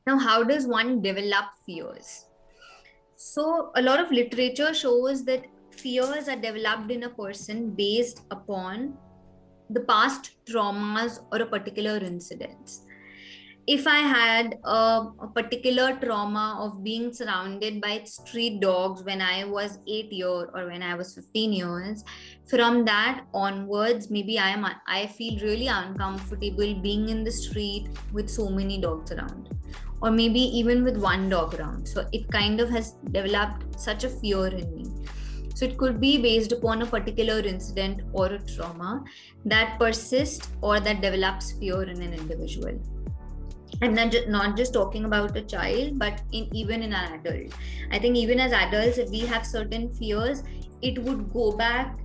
Now, how does one develop fears? So a lot of literature shows that fears are developed in a person based upon the past traumas or a particular incidents. If I had a particular trauma of being surrounded by street dogs when I was 8 years or when I was 15 years, from that onwards, maybe I feel really uncomfortable being in the street with so many dogs around, or maybe even with one dog around. So it kind of has developed such a fear in me. So it could be based upon a particular incident or a trauma that persists or that develops fear in an individual. I'm not just talking about a child, but even in an adult. I think even as adults, if we have certain fears, it would go back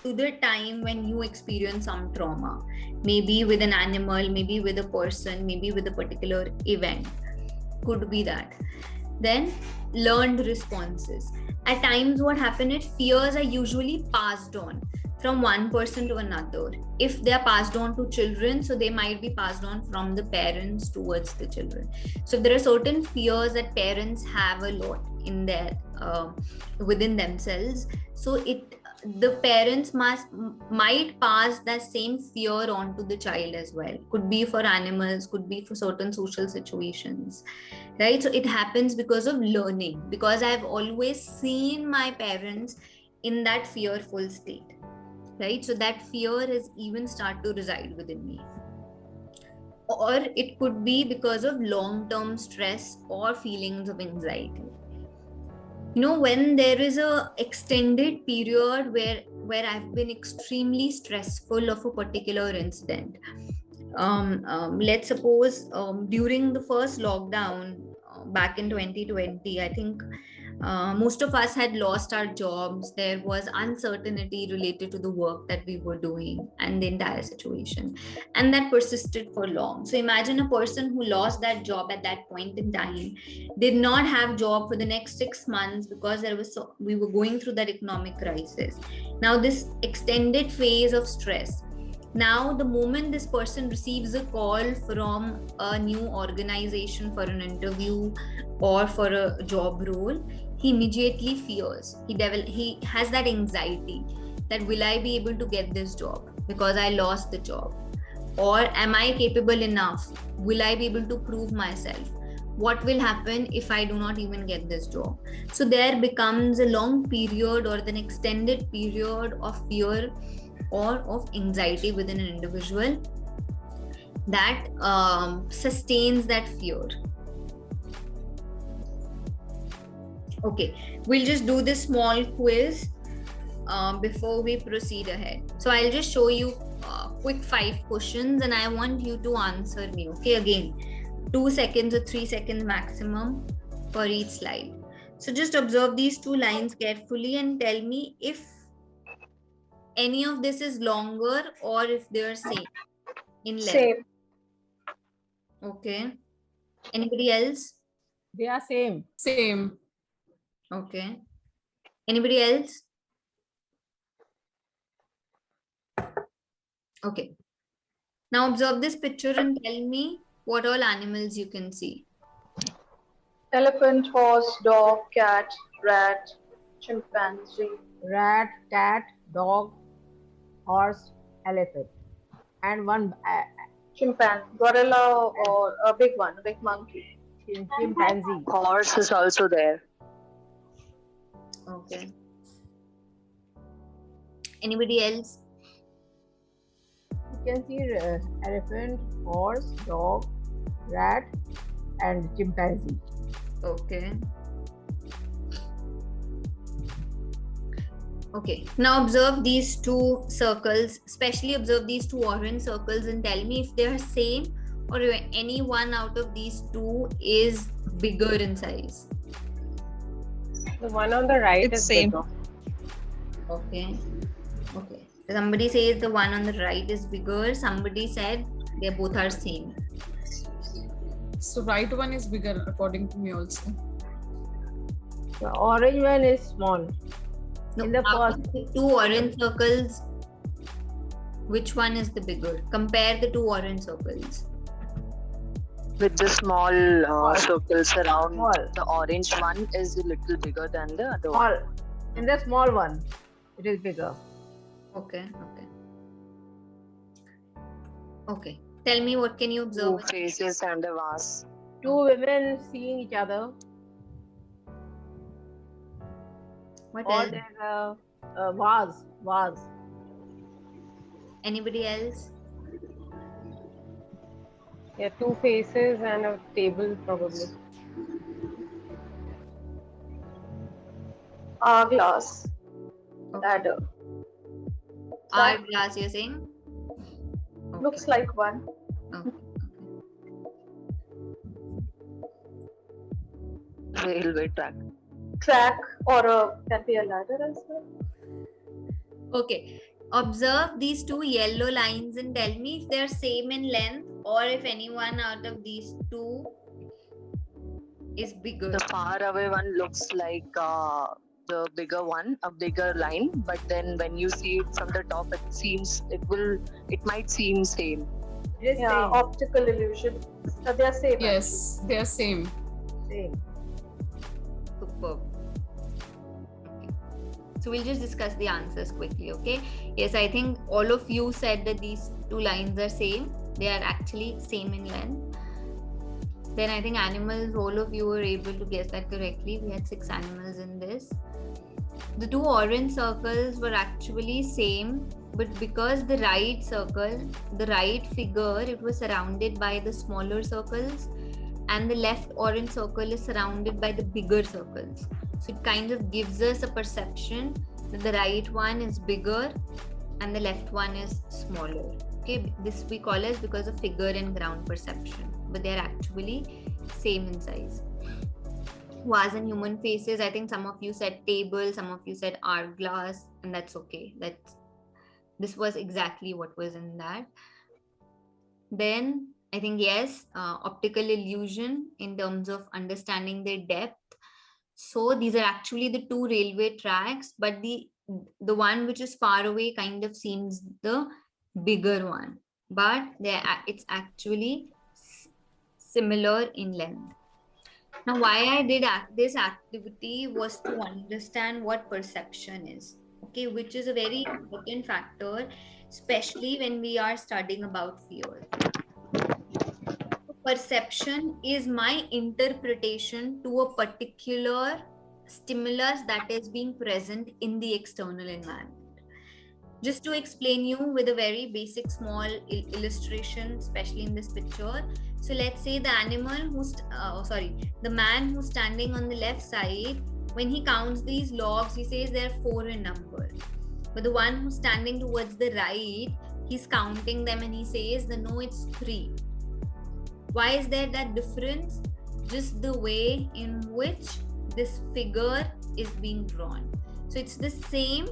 to the time when you experience some trauma, maybe with an animal, maybe with a person, maybe with a particular event. Could be that. Then learned responses. At times what happens is fears are usually passed on from one person to another. If they are passed on to children, so they might be passed on from the parents towards the children. So if there are certain fears that parents have a lot in their within themselves, so the parents might pass that same fear on to the child as well. Could be for animals, could be for certain social situations, right? So it happens because of learning, because I've always seen my parents in that fearful state, right? So that fear has even started to reside within me. Or it could be because of long-term stress or feelings of anxiety. When there is a extended period where I've been extremely stressful of a particular incident. Let's suppose during the first lockdown back in 2020, I think most of us had lost our jobs. There was uncertainty related to the work that we were doing and the entire situation, and that persisted for long. So imagine a person who lost that job at that point in time, did not have job for the next 6 months because we were going through that economic crisis. Now this extended phase of stress. Now, the moment this person receives a call from a new organization for an interview or for a job role, he immediately fears. He has that anxiety that will I be able to get this job because I lost the job? Or am I capable enough? Will I be able to prove myself? What will happen if I do not even get this job? So there becomes a long period or an extended period of fear or of anxiety within an individual that sustains that fear. Okay, we'll just do this small quiz before we proceed ahead. So I'll just show you quick 5 questions and I want you to answer me. Okay, again, 2 seconds or 3 seconds maximum for each slide. So just observe these 2 lines carefully and tell me if any of this is longer or if they are same in length. Same. Okay. Anybody else? They are same. Same. Okay. Anybody else? Okay. Now observe this picture and tell me what all animals you can see. Elephant, horse, dog, cat, rat, chimpanzee. Rat, cat, dog, horse, elephant, and one Chimpanzee, gorilla, or a big one, a big monkey. chimpanzee. Horse is also there. Okay. Anybody else? You can see elephant, horse, dog, rat, and chimpanzee. Okay. Okay, now observe these 2 circles, especially observe these 2 orange circles and tell me if they are same or any one out of these 2 is bigger in size. The one on the right It's is same. bigger. Okay. Okay. Somebody says the one on the right is bigger. Somebody said they both are same. So right one is bigger according to me also. The orange one is small. No, In the out first- of the 2 orange circles, which one is the bigger? Compare the 2 orange circles. with the small circles around. Small. The orange one is a little bigger than the other one. Small. In the small one, it is bigger. Okay. Okay. Tell me, what can you Two observe? faces and a vase. Two women seeing each other, What or else? there's a vase. Anybody else? Yeah, two faces and a table probably. Hourglass. Okay. Ladder. Hourglass, you're saying? Okay. Looks like one. Okay. Railway track. Track or can be a ladder as well. Okay. Observe these two yellow lines and tell me if they're same in length or if any one out of these two is bigger. The far away one looks like the bigger one, a bigger line, but then when you see it from the top, it might seem same. It is Yeah, optical illusion. They are same. Yes, they are same. same. Superb. Okay. So we'll just discuss the answers quickly, okay? Yes, I think all of you said that these two lines are same. They are actually same in length. Then I think animals, all of you were able to guess that correctly. We had 6 animals in this. The two orange circles were actually same, but because the right circle, the right figure, it was surrounded by the smaller circles, and the left orange circle is surrounded by the bigger circles. So it kind of gives us a perception that the right one is bigger and the left one is smaller. Okay, this we call as because of figure and ground perception, but they're actually same in size. Vase and human faces, I think some of you said table, some of you said hourglass, and that's okay. This was exactly what was in that. Then I think yes, optical illusion in terms of understanding their depth. So these are actually the two railway tracks, but the one which is far away kind of seems the bigger one, but it's actually similar in length. Now, why I did this activity was to understand what perception is, okay, which is a very important factor, especially when we are studying about fear. Perception is my interpretation to a particular stimulus that is being present in the external environment. Just to explain you with a very basic small illustration, especially in this picture. So let's say the the man who's standing on the left side, when he counts these logs, he says they're 4 in number. But the one who's standing towards the right, he's counting them and he says, no, it's 3. Why is there that difference? Just the way in which this figure is being drawn. So it's the same,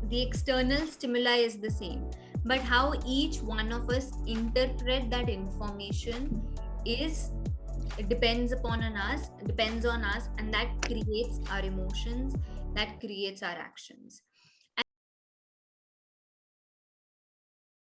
the external stimuli is the same, but how each one of us interpret that information depends on us, and that creates our emotions, that creates our actions.